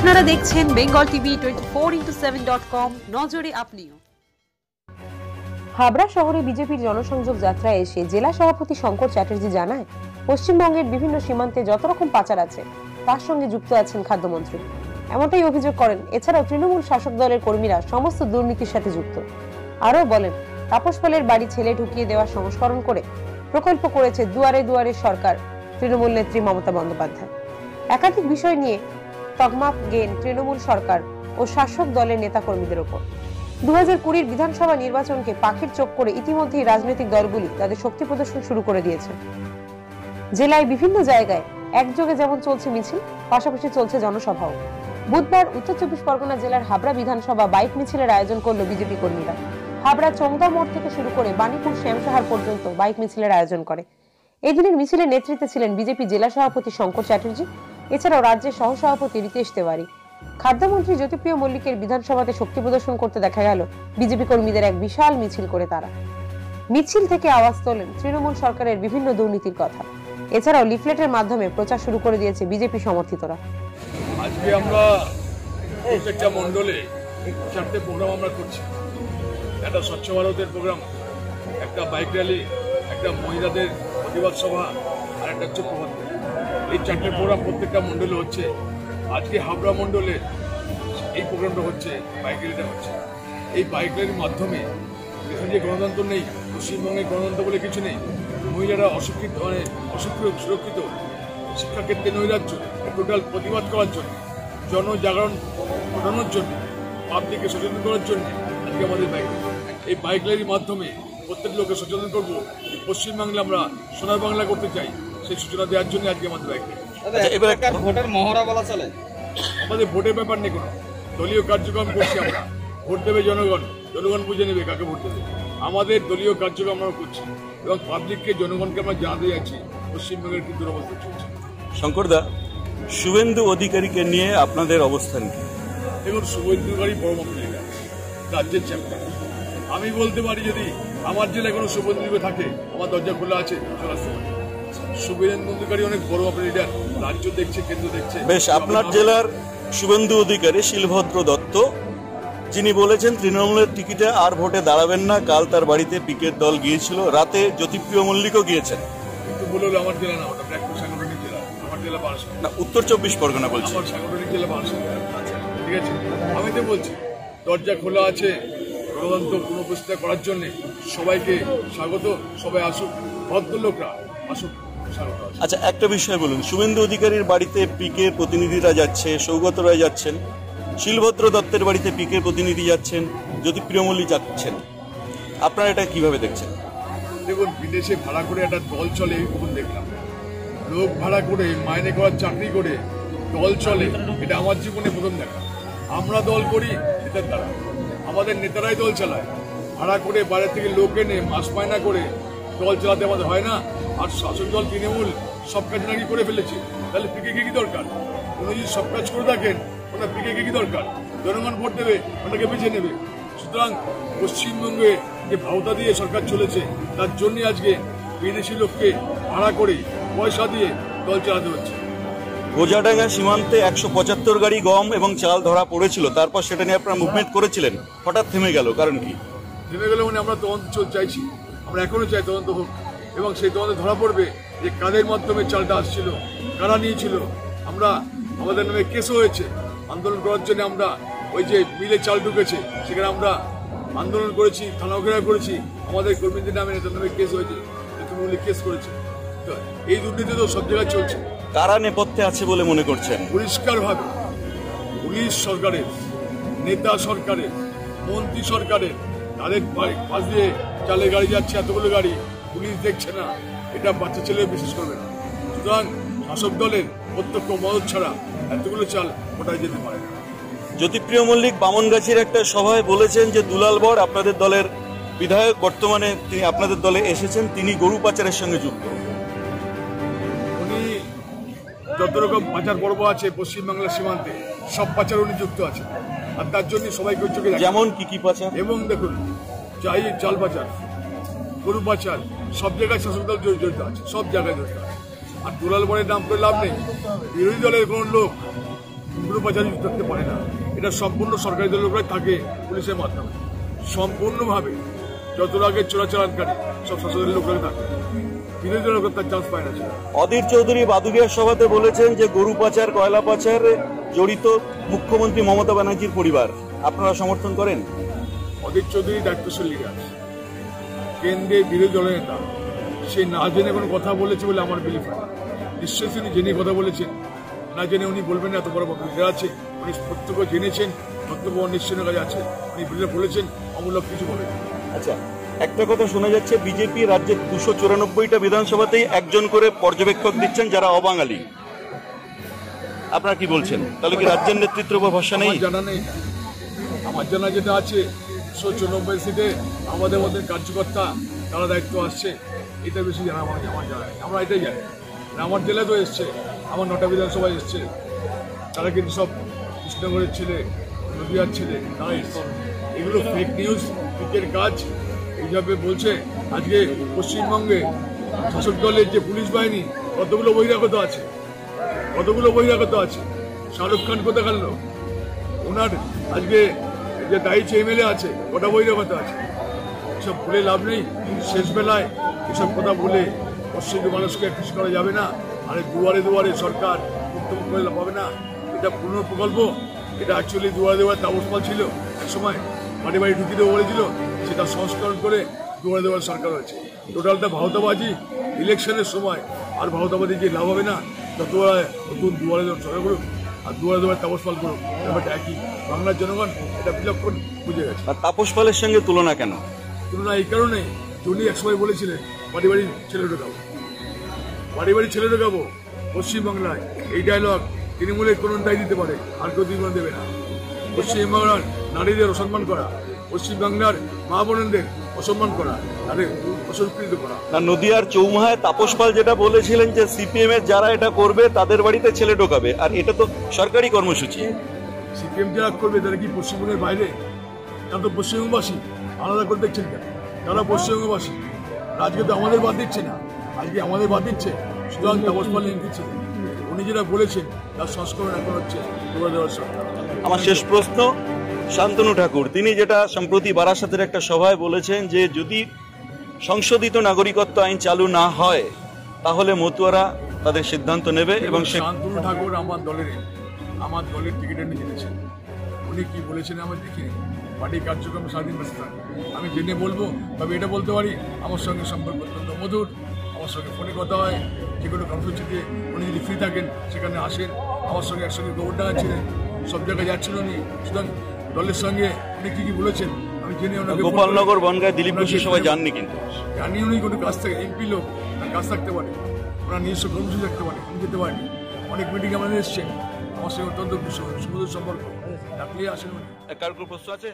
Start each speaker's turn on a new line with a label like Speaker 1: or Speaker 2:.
Speaker 1: আপনারা দেখছেন Bengal TV 24x7.com নজরে আপনিও।
Speaker 2: হাবড়া শহরে বিজেপির জনসংযোগ যাত্রায় এসে জেলা সভাপতি শঙ্কর চ্যাটার্জি জানায়, পশ্চিমবঙ্গের বিভিন্ন সীমান্তে যত রকম পাচার আছে তার সঙ্গে যুক্ত আছেন খাদ্যমন্ত্রী। এমনটাই অভিযোগ করেন। এছাড়াও তৃণমূল শাসক দলের কর্মীরা সমস্ত দুর্নীতির সাথে যুক্ত। আরও বলেন, তাপস পালের বাড়ি ছেলে ঢুকিয়ে দেওয়া সংস্করণ করে প্রকল্প করেছে দুয়ারে দুয়ারে সরকার তৃণমূল নেত্রী মমতা বন্দ্যোপাধ্যায়। একাধিক বিষয় নিয়ে তকমা গেন তৃণমূল সরকার ও শাসক দলের নেতাকর্মীদের ওপর। 2020 বিধানসভা নির্বাচনকে পাখির চোখ করে ইতিমধ্যেই রাজনৈতিক দলগুলি তাদের শক্তি প্রদর্শন শুরু করে দিয়েছে। জেলায় বিভিন্ন জায়গায় একযোগে যেমন চলছে মিছিল, পাশাপাশি চলছে জনসভাও। বুধবার উত্তর 24 পরগনা জেলার হাবড়া বিধানসভা বাইক মিছিলের আয়োজন করল বিজেপি কর্মীরা। হাবড়া চৌদা মোড় থেকে শুরু করে বাণীপুর শ্যামসাহার পর্যন্ত বাইক মিছিলের আয়োজন করে। এই দিনের মিছিলের নেতৃত্বে ছিলেন বিজেপি জেলা সভাপতি শঙ্কর চ্যাটার্জি, এছাড়াও রাজ্যের সহসভাপতি রিতেশ তেওয়ারি। খাদ্যমন্ত্রী জ্যোতিপ্রিয় মল্লিকের বিধানসভাতে শক্তি প্রদর্শন করতে দেখা গেল বিজেপি কর্মীদের এক বিশাল মিছিল করে। তারা মিছিল থেকে আওয়াজ তোলেন তৃণমূল সরকারের বিভিন্ন দুর্নীতির কথা। এছাড়াও লিফলেটের মাধ্যমে প্রচার শুরু করে দিয়েছে বিজেপি সমর্থিতরা।
Speaker 3: আজকে আমরা প্রত্যেকটা মন্ডলে 4টে প্রোগ্রাম আমরা করছি। একটা স্বচ্ছ ভারতের প্রোগ্রাম, একটা বাইক র্যালি, একটা মহিলাদের প্রতিবাদ সভা, আর একটা হচ্ছে প্রভাত। এই 4টে প্রোগ্রাম প্রত্যেকটা মন্ডলে হচ্ছে। আজকে হাবড়া মন্ডলে এই প্রোগ্রামটা হচ্ছে, বাইক র্যালিটা হচ্ছে। এই বাইক র্যালির মাধ্যমে এখানে যে গণতন্ত্র নেই, পশ্চিমবঙ্গে গণতন্ত্র বলে কিছু নেই, মহিলারা অশিক্ষিত সুরক্ষিত, শিক্ষাক্ষেত্রে নৈরাজ্য, টোটাল প্রতিবাদ করার জন্য, জনজাগরণ ঘটানোর জন্য, পাবলিককে সচেতন করার জন্য আজকে আমাদের বাইক র্যালি। এই বাইক র্যালির মাধ্যমে প্রত্যেক লোককে সচেতন করবো যে পশ্চিমবাংলা আমরা সোনার বাংলা করতে চাই, সেই সূচনা দেওয়ার জন্য আজকে আমাদের বাইক র্যালি।
Speaker 4: এবার একটা ভোটের মহড়া বলা চলে।
Speaker 3: আমাদের ভোটের ব্যাপার নেই, কোনো দলীয় কার্যক্রম করছি আমরা। ভোট দেবে জনগণ, জনগণ বুঝে নেবে কাকে ভোট দেবে। আমাদের দলীয় কার্যক্রম আমরা করছি এবং পাবলিককে, জনগণকে আমরা জানাতে যাচ্ছি পশ্চিমবঙ্গের কি দুরবস্থা চলছে।
Speaker 4: শঙ্করদা, শুভেন্দু অধিকারীকে নিয়ে আপনাদের অবস্থান কি?
Speaker 3: দেখুন, শুভেন্দু অধিকারী বড় মাপের লিডার, রাজ্যের চ্যাম্পিয়ন। আমি বলতে পারি, যদি আমার জেলায় কোনো শুভেন্দু অধিকারী থাকে, আমার দরজা খোলা আছে, চলে আসতে পারি। শুভেন্দু অধিকারী অনেক বড় মাপের লিডার, রাজ্য দেখছে, কেন্দ্র দেখছে।
Speaker 4: বেশ, আপনার জেলার শুভেন্দু অধিকারী শিলভদ্র দত্ত, যিনি বলেছেন তৃণমূলের টিকিটে আর ভোটে দাঁড়াবেন না। কাল তার বাড়িতে পিকের দল গিয়েছিল, রাতে জ্যোতিপ্রিয় মল্লিকও গিয়েছেন।
Speaker 3: কিন্তু বললো আমার জেলা না, ওটা ব্যাকপুর সাংগঠনিক জেলা। আমার জেলা বারাসাত
Speaker 4: না, উত্তর 24 পরগনা বলছি।
Speaker 3: আমার সাংগঠনিক জেলা বারাসাত। ঠিক আছে, আমি তো বলছি দরজা খোলা আছে গণতন্ত্র পুনঃপ্রতিষ্ঠা করার জন্য। সবাইকে স্বাগত, সবাই আসুক, ভদ্রলোকরা আসুক, স্বাগত।
Speaker 4: আচ্ছা, একটা বিষয় বলুন, শুভেন্দু অধিকারীর বাড়িতে পিকে প্রতিনিধিরা যাচ্ছে, সৌগত রায় যাচ্ছেন, শিলভদ্র দত্তের বাড়িতে পিকে প্রতিনিধি যাচ্ছেন, জ্যোতিপ্রিয় মল্লিক যাচ্ছেন, আপনারা এটা কিভাবে দেখছেন?
Speaker 3: দেখুন, বিদেশে ভাড়া করে একটা দল চলে, এই প্রথম দেখলাম। লোক ভাড়া করে, মাইনে করার চাকরি করে দল চলে, এটা আমার জীবনে প্রথম দেখা। আমরা দল করি নেতার দ্বারা, আমাদের নেতারাই দল চালায়। ভাড়া করে বাইরে থেকে লোক এনে মাস মাইনা করে দল চালাতে আমাদের হয় না। আর শাসক দল তৃণমূল সব কাজ নাকি করে ফেলেছে, তাহলে পিকে কি দরকার? উনি যদি সব কাজ করে থাকেন, ওনার পিকে কি দরকার? জনগণ ভোট দেবে, ওনাকে বেছে নেবে। সুতরাং পশ্চিমবঙ্গে যে ভাওতা দিয়ে সরকার চলেছে, তার জন্য আজকে বিদেশি লোককে ভাড়া করে পয়সা দিয়ে দল চালাতে হচ্ছে।
Speaker 4: গোজাডাঙ্গা সীমান্তে 175 গাড়ি গম এবং চাল ধরা পড়েছিল, তারপর সেটা নিয়ে আপনারা মুভমেন্ট করেছিলেন, হঠাৎ থেমে গেল, কারণ কি?
Speaker 3: থেমে গেল মানে আমরা তদন্ত চাইছি, আমরা এখনো চাই তদন্ত হোক, এবং সেই তদন্তে ধরা পড়বে যে কাদের মাধ্যমে চালটা আসছিল, কারা নিয়েছিল। আমরা, আমাদের নামে কেসও হয়েছে। আন্দোলন করার জন্য আমরা ওই যে মিলে চাল ঢুকেছে, সেখানে আমরা আন্দোলন করেছি, থানা ঘেরাও করেছি। আমাদের কর্মীদের নামে, নেতার নামে কেস হয়েছে, তৃণমূলে কেস করেছে। তো এই দুর্নীতি তো সব জায়গায় চলছে।
Speaker 4: কারা নেপথ্যে আছে বলে মনে করছেন?
Speaker 3: পরিষ্কারভাবে পুলিশ সরকারের, নেতা সরকারের, মন্ত্রী সরকারের, তাদের পাশ দিয়ে চালের গাড়ি যাচ্ছে, এতগুলো গাড়ি, পুলিশ দেখছে না, এটা বাচ্চা ছেলে বিশেষ করবে না। সুতরাং শাসক দলের প্রত্যক্ষ মদত ছাড়া এতগুলো চাল ওটাই যেতে পারে না।
Speaker 4: জ্যোতিপ্রিয় মল্লিক বামনগাছির একটা সভায় বলেছেন যে দুলাল বর, আপনাদের দলের বিধায়ক, বর্তমানে তিনি আপনাদের দলে এসেছেন, তিনি গরু পাচারের সঙ্গে যুক্ত।
Speaker 3: উনি যত রকম পাচার পর্ব আছে পশ্চিমবাংলার সীমান্তে, সব পাচার উনি যুক্ত আছে, আর তার জন্য সবাইকে চোখে রাখে।
Speaker 4: যেমন কি পাচার?
Speaker 3: এবং দেখুন, চাই চাল পাচার, গরু পাচার, সব জায়গায় শাসক দল জড়িত আছে, সব জায়গায় জড়িত আছে। আর দুলাল বরের নাম করে লাভ নেই। বিরোধী দলের কোন লোক কোনো পাচারি থাকতে পারে না। এটা সম্পূর্ণ সরকারি দলের লোকরাই থাকে পুলিশের মাধ্যমে, সম্পূর্ণভাবে যত আগে চোরাচালানকারী সব শাসকের লোকরাই থাকে, বিরোধী দলের লোক তার চান্স পায় না।
Speaker 4: অধীর চৌধুরী বাদুড়িয়ার সভাতে বলেছেন যে গরু পাচার, কয়লা পাচারে জড়িত মুখ্যমন্ত্রী মমতা ব্যানার্জির পরিবার। আপনারা সমর্থন করেন?
Speaker 3: অধীর চৌধুরী দায়িত্বশীল লিডার, কেন্দ্রে বিরোধী দলের নেতা, সে না জেনে কোনো কথা বলেছে বলে আমার বিলিফ হয় না। নিশ্চয়ই তিনি জেনে কথা বলেছেন, না জেনে উনি বলবেন না। এত বড় লিডার আছে, উনি প্রত্যক্ষ জেনেছেন, বক্তব্য নিশ্চয়ই কাছে আছে, উনি বিরোধী বলেছেন, অমূলক কিছু বলেন।
Speaker 4: আচ্ছা, একটা কথা শোনা যাচ্ছে বিজেপি রাজ্যের 294টা বিধানসভাতেই একজন করে পর্যবেক্ষক দিচ্ছেন যারা অবাঙালি। আপনারা কি বলছেন? তাহলে কি রাজ্যের নেতৃত্বের উপর ভরসা নেই?
Speaker 3: জানা নেই, আমার জানা যেটা আছে 294 সিটে আমাদের মধ্যে কার্যকর্তা তারা দায়িত্ব আসছে, এটা বেশি জানা আমার জানা নেই। আমরা এটাই জানি, আমার জেলায় তো এসছে, আমার 9টা বিধানসভায় এসছে, তারা কিন্তু সব কৃষ্ণনগরের ছেলে, নদীয়ার ছেলে, তারা এসছে। এগুলো ফেক নিউজ, ফেকের কাজ এইভাবে বলছে। আজকে পশ্চিমবঙ্গে শাসক দলের যে পুলিশ বাহিনী কতগুলো বহিরাগত আছে, কতগুলো বহিরাগত আছে। শাহরুখ খান কোথায় গেল? ওনার আজকে যে দায়িত্ব এমএলএ আছে ওটা বহিরাগত আছে। এসব বলে লাভ নেই, শেষ বেলায় এসব কথা বলে পশ্চিমবঙ্গের মানুষকে খুশি করা যাবে না। আর দুয়ারে দুয়ারে সরকার মুক্ত করে পাবে না, এটা পুনঃ প্রকল্প। এটা অ্যাকচুয়ালি দুয়ারে দুয়ারে তাপস পাল ছিল এক সময়, বাড়ি বাড়ি ঢুকিয়ে দেবো বলেছিল, সেটা সংস্করণ করে দুয়ারে দুয়ারে সরকার হয়েছে। টোটালটা ভাওতাবাজি ইলেকশনের সময়, আর ভাওতাবাজি যে লাভ হবে না, যত নতুন দুয়ারে দুয়ারে সরকার করুক আর দুয়ারে দুয়ারে তাপস পাল করুক, ব্যাপারটা একই। বাংলার জনগণ এটা বিলক্ষণ বুঝে গেছে।
Speaker 4: আর তাপস পালের সঙ্গে তুলনা কেন?
Speaker 3: তুলনা এই কারণে, উনি একসময় বলেছিলেন বাড়ি বাড়ি ছেলে ঢোকাবো, বাড়ি বাড়ি ছেলে ঢোকাবো পশ্চিমবাংলায়। এই ডায়লগ তৃণমূলের কোন দায় দিতে পারে, আর কেউ তৃণমূল দেবে না। পশ্চিমবাংলার নারীদের অসম্মান করা, পশ্চিমবাংলার মা বোনদের অসম্মান করা, তাদের অসংকৃত করা।
Speaker 4: না, নদিয়ার চৌমাহায় তাপস পাল যেটা বলেছিলেন যে সিপিএম এর যারা এটা করবে তাদের বাড়িতে ছেলে ঢোকাবে, আর এটা তো সরকারি কর্মসূচি।
Speaker 3: সিপিএম যারা করবে তারা কি পশ্চিমবঙ্গের বাইরে? তারা তো পশ্চিমবঙ্গবাসী, আলাদা করে দেখছেন কেন? তারা পশ্চিমবঙ্গবাসী, আজকে তো আমাদের বাদ দিচ্ছে না, আজকে আমাদের বাদ দিচ্ছে। সুতরাং তাপস পাল দিচ্ছে, উনি যেটা বলেছেন তার সংস্করণ এখন হচ্ছে সরকার।
Speaker 4: আমার শেষ প্রশ্ন, শান্তনু ঠাকুর তিনি যেটা সম্প্রতি বারাসাতের একটা সভায় বলেছেন যে যদি সংশোধিত নাগরিকত্ব আইন চালু না হয় তাহলে মতুয়ারা তাদের সিদ্ধান্ত নেবে। এবং
Speaker 3: শান্তনু ঠাকুর আমার দলের টিকিটে নিয়ে জিতেছেন। উনি কি বলেছেন আমি দেখিনি, পার্টি কার্যক্রম স্বাধীন ব্যস্ত থাকে, আমি জেনে বলবো। তবে এটা বলতে পারি, আমার সঙ্গে সম্পর্ক অত্যন্ত মধুর, আমার সঙ্গে ফোনে কথা হয়, যে কোনো কর্মসূচিতে উনি যদি ফ্রি থাকেন সেখানে আসেন, আমার সঙ্গে একসঙ্গে গোবরডাঙ্গা ছিলেন, সব জায়গায় যাচ্ছিল উনি। সুতরাং দলের সঙ্গে উনি কি বলেছেন আমি জেনে ওনাকে।
Speaker 4: গোপালনগর বনগায় দিলীপ ঘোষের সবাই জাননি, কিন্তু
Speaker 3: জানি উনি কোনো কাজ থাকে, এমপি লোক, তার কাজ থাকতে পারে, ওনার নিজস্ব কর্মসূচি থাকতে পারে, উনি যেতে পারেনি। অনেক মিটিং আমাদের এসছেন, আমার সঙ্গে অত্যন্ত সুমধুর সম্পর্ক, ডাকলেই আসেন উনি।
Speaker 4: কার কোনো প্রশ্ন আছে?